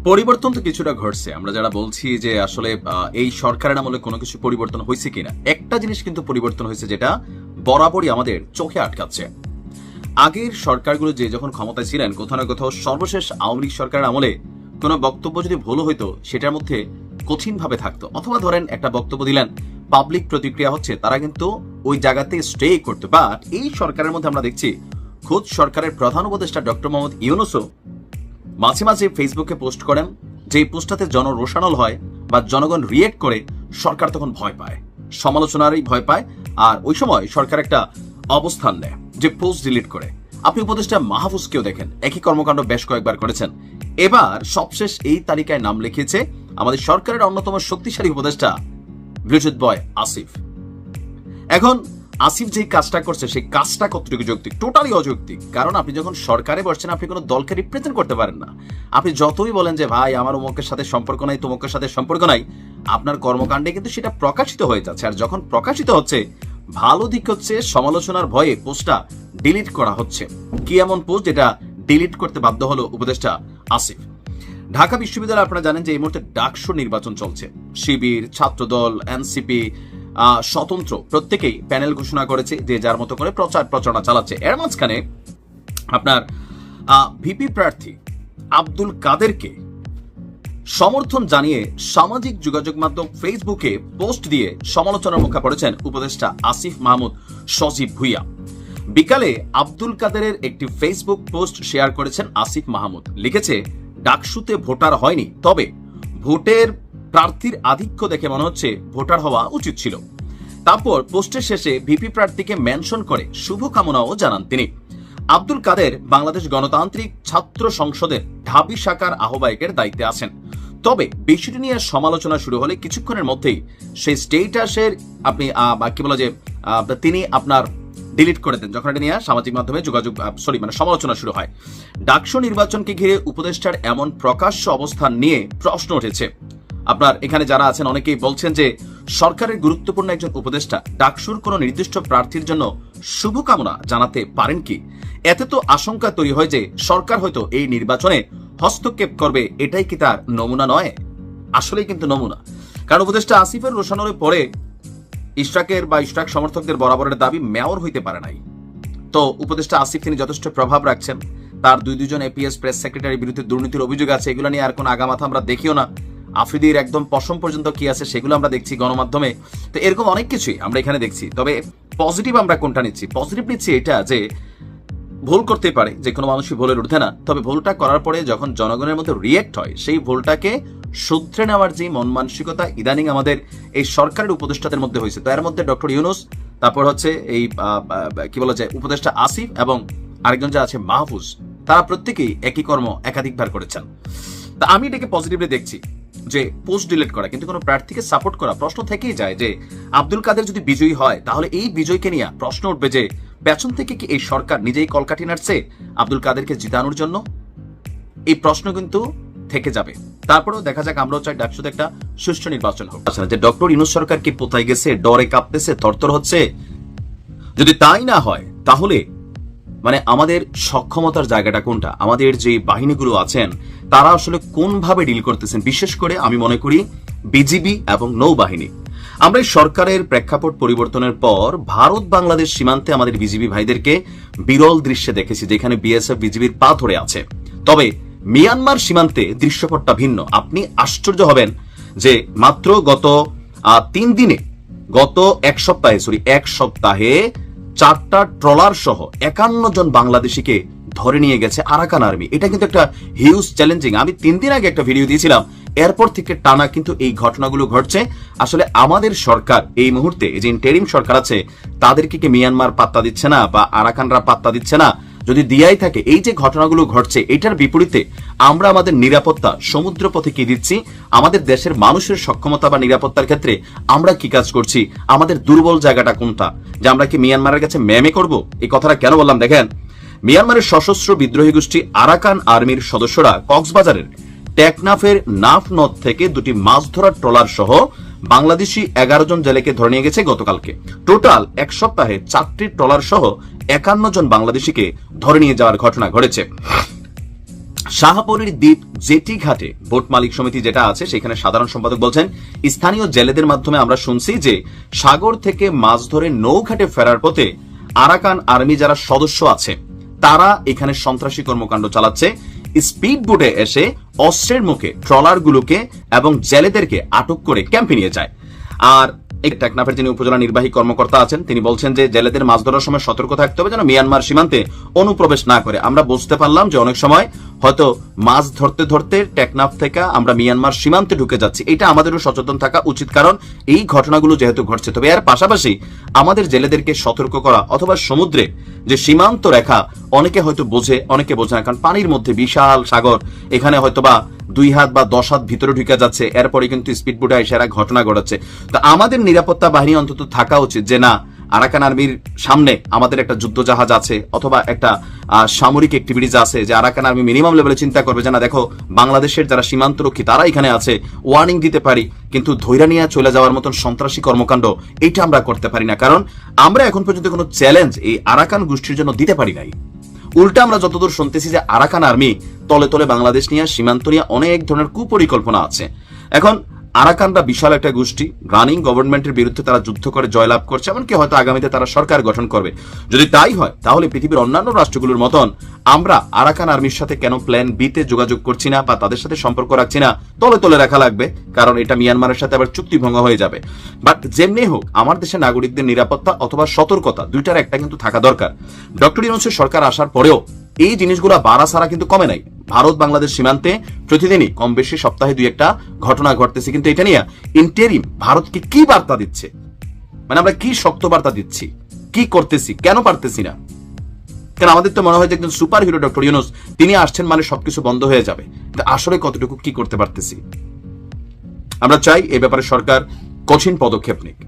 পরিবর্তন তো কিছুটা ঘটছে। আমরা যারা বলছি যে আসলে এই সরকারের আমলে কোনো কিছু পরিবর্তন হয়েছে কিনা, একটা জিনিস কিন্তু পরিবর্তন হয়েছে যেটা বরাবরই আমাদের চোখে আটকাচ্ছে। আগের সরকারগুলো যে যখন ক্ষমতায় ছিলেন, কোথাও না কোথাও সর্বশেষ আওয়ামী লীগ সরকারের আমলে কোনো বক্তব্য যদি ভুল হইতো সেটার মধ্যে কঠিনভাবে থাকতো, অথবা ধরেন একটা বক্তব্য দিলেন, পাবলিক প্রতিক্রিয়া হচ্ছে, তারা কিন্তু ওই জায়গাতে স্টে করতো। বাট এই সরকারের মধ্যে আমরা দেখছি খোদ সরকারের প্রধান উপদেষ্টা ডক্টর মোহাম্মদ ইউনূসও মাঝে মাঝে ফেসবুকে পোস্ট করেন, যে পোস্টটাতে জনরোষানল হয় বা জনগণ রিয়েক্ট করে, সরকার তখন ভয় পায়, সমালোচনারই ভয় পায়। আর ওই সময় সরকার একটা অবস্থান নেয় যে পোস্ট ডিলিট করে। আপনি উপদেষ্টা মাহফুজকেও দেখেন একই কর্মকাণ্ড বেশ কয়েকবার করেছেন। এবার সবশেষ এই তালিকায় নাম লিখিয়েছে আমাদের সরকারের অন্যতম শক্তিশালী উপদেষ্টা ব্লুটুথ বয় আসিফ। এখন আসিফ যে কাজটা করছে সেই কাজটা কতটুকু যৌক্তিক? টোটালি অযৌক্তিক। কারণ আপনি যখন সরকারে বসছেন, আপনি কোনো দলকে রিপ্রেজেন্ট করতে পারেন না। আপনি যতই বলেন যে ভাই আমার অমুকের সাথে সম্পর্ক নাই, তমুকের সাথে সম্পর্ক নাই, আপনার কর্মকাণ্ডে কিন্তু সেটা প্রকাশিত হয়ে যাচ্ছে। আর যখন প্রকাশিত হচ্ছে, ভালো দিক হচ্ছে সমালোচনার ভয়ে পোস্টটা ডিলিট করা হচ্ছে। কি এমন পোস্ট যেটা ডিলিট করতে বাধ্য হলো উপদেষ্টা আসিফ? ঢাকা বিশ্ববিদ্যালয়ে আপনারা জানেন যে এই মুহূর্তে ডাকসু নির্বাচন চলছে। শিবির, ছাত্রদল, এনসিপি, স্বতন্ত্র প্রত্যেকেই প্যানেল ঘোষণা করেছে, যে যার মতো করে প্রচার প্রচারণা চালাচ্ছে। এর মাঝখানে আপনার ভিপি প্রার্থী আব্দুল কাদেরকে সমর্থন জানিয়ে সামাজিক যোগাযোগ মাধ্যম ফেসবুকে পোস্ট দিয়ে সমালোচনার মুখে পড়েছেন উপদেষ্টা আসিফ মাহমুদ সজীব ভুইয়া। বিকালে আব্দুল কাদেরের একটি ফেসবুক পোস্ট শেয়ার করেছেন আসিফ মাহমুদ। লিখেছে, ডাকসুতে ভোটার হয়নি, তবে ভোটের প্রার্থীর আধিক্য দেখে মনে হচ্ছে ভোটার হওয়া উচিত ছিল। তারপর পোস্টের শেষে ভিপি প্রার্থীকে মেনশন করে শুভকামনাও জানান তিনি। আব্দুল কাদের বাংলাদেশ গণতান্ত্রিক ছাত্র সংসদের ঢাবি শাখার আহ্বায়কের দায়িত্বে আছেন। তবে বিষয়টি নিয়ে সমালোচনা শুরু হলে কিছুক্ষণের মধ্যেই সেই স্টেটাসের আপনি কি বলা যে তিনি আপনার ডিলিট করে দেন, যখন এটা নিয়ে সামাজিক মাধ্যমে যোগাযোগ সমালোচনা শুরু হয়। ডাকসু নির্বাচনকে ঘিরে উপদেষ্টার এমন প্রকাশ্য অবস্থান নিয়ে প্রশ্ন উঠেছে। আপনার এখানে যারা আছেন অনেকেই বলছেন যে সরকারের গুরুত্বপূর্ণ একজন উপদেষ্টা ডাকসুর কোন নির্দিষ্ট প্রার্থীর জন্য শুভকামনা জানাতে পারেন কি? এতে তো আশঙ্কা তৈরি হয় যে সরকার হয়তো এই নির্বাচনে হস্তক্ষেপ করবে। এটাই কি তার নমুনা নয়? আসলেই কিন্তু নমুনা। কারণ উপদেষ্টা আসিফের রোশানলের পরে ইশরাকের বা ইশরাক সমর্থকদের বরাবরের দাবি মেয়র হইতে পারে নাই। তো উপদেষ্টা আসিফ তিনি যথেষ্ট প্রভাব রাখছেন। তার দুজন এপিএস প্রেস সেক্রেটারির বিরুদ্ধে দুর্নীতির অভিযোগ আছে। এগুলো নিয়ে আর কোন আগামাথা আমরা দেখিও না। আফ্রিদির একদম পশম পর্যন্ত কি আছে সেগুলো আমরা দেখছি গণমাধ্যমে। তো এরকম অনেক কিছুই আমরা এখানে দেখছি। তবে পজিটিভ আমরা কোনটা নিচ্ছি? পজিটিভ নিচ্ছি এটা যে ভুল করতে পারে, যে কোনো মানুষই ভুলের ঊর্ধ্বে না। তবে ভুলটা করার পরে যখন জনগণের মধ্যে রিয়েক্ট হয়, সেই ভুলটাকে শুধরে নেওয়ার যে মন মানসিকতা ইদানিং আমাদের এই সরকারের উপদেষ্টাদের মধ্যে হয়েছে। তো এর মধ্যে ডক্টর ইউনূস, তারপর হচ্ছে এই কি বলা যায় উপদেষ্টা আসিফ এবং আরেকজন যে আছে মাহফুজ, তারা প্রত্যেকেই একই কর্ম একাধিকবার করেছেন। তা আমি এটাকে পজিটিভলি দেখছি যে পোস্ট ডিলিট করা, কিন্তু কোনো প্রার্থীকে সাপোর্ট করা। প্রশ্ন থেকেই যায় যে আব্দুল কাদের যদি বিজয়ী হয়, তাহলে এই বিজয়কে নিয়ে প্রশ্ন উঠবে যে পেছন থেকে কি এই সরকার নিজেই কলকাঠি নাড়ছে আব্দুল কাদেরকে জিতানোর জন্য? এই প্রশ্ন কিন্তু থেকে যাবে। তারপরেও দেখা যাক, আমরাও চাই ডাকসুতে একটা সুষ্ঠু নির্বাচন হোক। আচ্ছা, যে ডক্টর ইউনূস সরকার কি কোথায় গেছে, ডরে কাঁপতেছে, থরথর হচ্ছে? যদি তাই না হয়, তাহলে আমাদের সক্ষমতার জায়গাটা কোনটা? আমাদের যে বাহিনীগুলো আছেন তারা আসলে কোনভাবে ডিল করতেছেন? বিশেষ করে আমি মনে করি বিজিবি এবং নৌবাহিনী। আমরা এই সরকারের প্রেক্ষাপট পরিবর্তনের পর ভারত বাংলাদেশ সীমান্তে আমাদের বিজিবি ভাইদেরকে বিরল দৃশ্যে দেখেছি, যেখানে বিএসএফ বিজিবির পা ধরে আছে। তবে মিয়ানমার সীমান্তে দৃশ্যপটটা ভিন্ন। আপনি আশ্চর্য হবেন যে মাত্র গত 3 দিনে, গত এক সপ্তাহে 4টা ট্রলার সহ 51 জন বাংলাদেশিকে ধরে নিয়ে গেছে আরাকান আর্মি। এটা কিন্তু একটা হিউজ চ্যালেঞ্জিং। আমি 3 দিন আগে একটা ভিডিও দিয়েছিলাম, এরপর থেকে টানা কিন্তু এই ঘটনাগুলো ঘটছে। আসলে আমাদের সরকার এই মুহূর্তে, যে ইন্টারিম সরকার আছে, তাদেরকে কি মিয়ানমার পাত্তা দিচ্ছে না বা আরাকানরা পাত্তা দিচ্ছে না? যদি দিয়াই থাকে, এই যে ঘটনাগুলো ঘটছে, এটার বিপরীতে আমরা আমাদের নিরাপত্তা সমুদ্রপথে কি দিচ্ছি? আমাদের দেশের মানুষের সক্ষমতা বা নিরাপত্তার ক্ষেত্রে আমরা কি কাজ করছি? আমাদের দুর্বল জায়গাটা কোনটা? যে আমরা কি মিয়ানমারের কাছে ম্যামে করব? এই কথাটা কেন বললাম দেখেন, মিয়ানমারের সশস্ত্র বিদ্রোহী গোষ্ঠী আরাকান আর্মির সদস্যরা কক্সবাজারের টেকনাফের নাফ নদ থেকে 2টি মাছ ধরার ট্রলার সহ বাংলাদেশি 11 জন জেলেকে ধরে নিয়ে গেছে গতকালকে। টোটাল এক সপ্তাহে 4টি ট্রলার সহ 51 জন বাংলাদেশিকে ধরে নিয়ে যাওয়ার ঘটনা ঘটেছে। শাহপরীর দ্বীপ জেটি ঘাটে বোট মালিক সমিতি যেটা আছে সেখানে সাধারণ সম্পাদক বলছেন, স্থানীয় জেলেদের মাধ্যমে আমরা শুনছি যে সাগর থেকে মাছ ধরে নৌঘাটে ফেরার পথে আরাকান আর্মি যারা সদস্য আছে তারা এখানে সন্ত্রাসী কর্মকাণ্ড চালাচ্ছে। স্পিড বোটে এসে অস্ত্রের মুখে ট্রলারগুলোকে এবং জেলেদেরকে আটক করে ক্যাম্পে নিয়ে যায়। আর টেকনাফের যিনি উপজেলা নির্বাহী কর্মকর্তা আছেন তিনি বলছেন যে জেলেদের মাছ ধরার সময় সতর্ক থাকতে হবে যেন মিয়ানমার সীমান্তে অনুপ্রবেশ না করে। আমরা বুঝতে পারলাম যে অনেক সময় হয়তো মাছ ধরতে ধরতে টেকনাফ থেকে আমরা মিয়ানমার সীমান্তে ঢুকে যাচ্ছি, এটা আমাদেরও সচেতন থাকা উচিত, কারণ এই ঘটনাগুলো যেহেতু ঘটছে। তবে এর পাশাপাশি আমাদের জেলেদেরকে সতর্ক করা, অথবা সমুদ্রে যে সীমান্ত রেখা অনেকে হয়তো বোঝে অনেকে বোঝে না, কারণ পানির মধ্যে বিশাল সাগর, এখানে হয়তোবা 2 হাত বা 10 হাত ভিতরে ঢুকে যাচ্ছে, এরপরে কিন্তু স্পিডবোটে এসে এরা ঘটনা ঘটাচ্ছে। তো আমাদের নিরাপত্তা বাহিনী অন্তত থাকা উচিত যে না, আরাকান আর্মির সামনে আমাদের একটা যুদ্ধ জাহাজ আছে অথবা একটা সামরিক অ্যাক্টিভিটিস আছে, যে আরাকান আর্মি মিনিমাম লেভেলে চিন্তা করবে যে না দেখো বাংলাদেশের যারা সীমান্তরক্ষী তারা এখানে আছে, ওয়ার্নিং দিতে পারি, কিন্তু ধৈর্য নিয়ে চলে যাওয়ার মতন সন্ত্রাসী কর্মকাণ্ড এটা আমরা করতে পারি না, কারণ আমরা এখন পর্যন্ত কোনো চ্যালেঞ্জ এই আরাকান গোষ্ঠীর জন্য দিতে পারি নাই। উল্টা আমরা যতদূর শুনতেছি যে আরাকান আর্মি তলে তলে বাংলাদেশ নিয়ে সীমান্ত নিয়ে অনেক ধরনের কুপরিকল্পনা আছে। এখন আরাকানরা বিশাল একটা গোষ্ঠী, রানিং গভর্নমেন্টের বিরুদ্ধে তারা যুদ্ধ করে জয়লাভ করছে, এমনকি হয়তো আগামীতে তারা সরকার গঠন করবে। যদি তাই হয় তাহলে পৃথিবীর অন্যান্য রাষ্ট্রগুলোর মতন আমরা আরাকান আর্মির সাথে কেন প্ল্যান বিতে যোগাযোগ করছি না বা তাদের সাথে সম্পর্ক রাখছি না, তলে তলে রাখা লাগবে, কারণ এটা মিয়ানমারের সাথে আবার চুক্তি ভঙ্গ হয়ে যাবে। বাট যেমনি হোক আমার দেশের নাগরিকদের নিরাপত্তা অথবা সতর্কতা দুইটার একটা কিন্তু থাকা দরকার। ডক্টর ইউনূসের সরকার আসার পরেও এই জিনিসগুলো বাড়া সারা কিন্তু কমে নাই। ভারত বাংলাদেশ সীমান্তে প্রতিদিনই কম বেশি সপ্তাহে 2-1টা ঘটনা ঘটতেছে, কিন্তু এটা নিয়ে ইন্টারিম ভারতকে কি বার্তা দিচ্ছে, মানে আমরা কি শক্ত বার্তা দিচ্ছি, কি করতেছি, কেন পারতেছি না? কারণ আমাদের তো মনে হয় যে একজন সুপার হিরো ডক্টর ইউনূস তিনি আসছেন মানে সবকিছু বন্ধ হয়ে যাবে, আসলে কতটুকু কি করতে পারতেছি? আমরা চাই এই ব্যাপারে সরকার কঠিন পদক্ষেপ নিক।